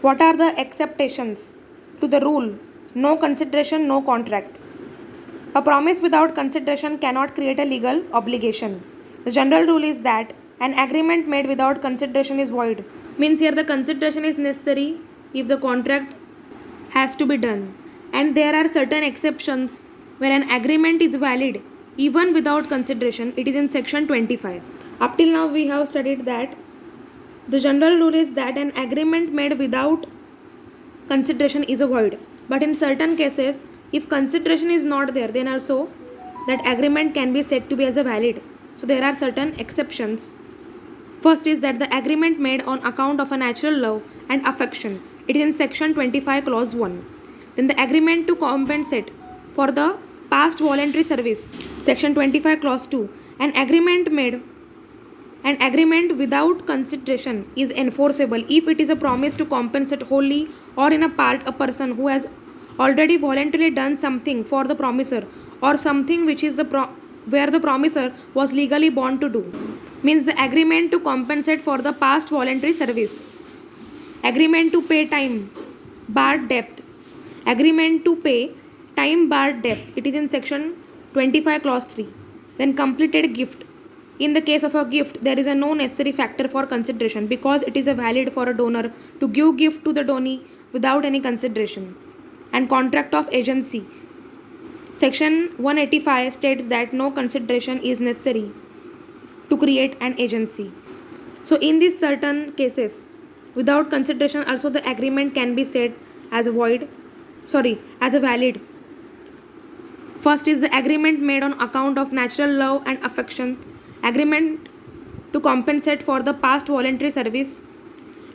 What are the exceptions to the rule? No consideration, no contract. A promise without consideration cannot create a legal obligation. The general rule is that an agreement made without consideration is void. Means here the consideration is necessary if the contract has to be done. And there are certain exceptions where an agreement is valid even without consideration. It is in section 25. Up till now we have studied that the general rule is that an agreement made without consideration is a void. But in certain cases, if consideration is not there, then also that agreement can be said to be as a valid. So there are certain exceptions. First is that the agreement made on account of a natural love and affection. It is in section 25 clause 1. Then the agreement to compensate for the past voluntary service. Section 25 clause 2. An agreement without consideration is enforceable if it is a promise to compensate wholly or in a part a person who has already voluntarily done something for the promiser or something which is where the promiser was legally bound to do. Means the agreement to compensate for the past voluntary service. Agreement to pay time barred debt. Agreement to pay time barred debt. It is in section 25 clause 3. Then completed gift. In the case of a gift, there is a no necessary factor for consideration because it is a valid for a donor to give gift to the donee without any consideration. And contract of agency. Section 185 states that no consideration is necessary to create an agency. So in these certain cases, without consideration also the agreement can be said as a valid. First is the agreement made on account of natural love and affection. Agreement to compensate for the past voluntary service.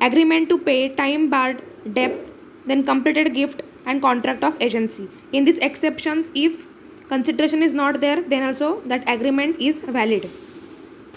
Agreement to pay time barred debt. Then completed gift and contract of agency. In these exceptions, if consideration is not there, then also that agreement is valid.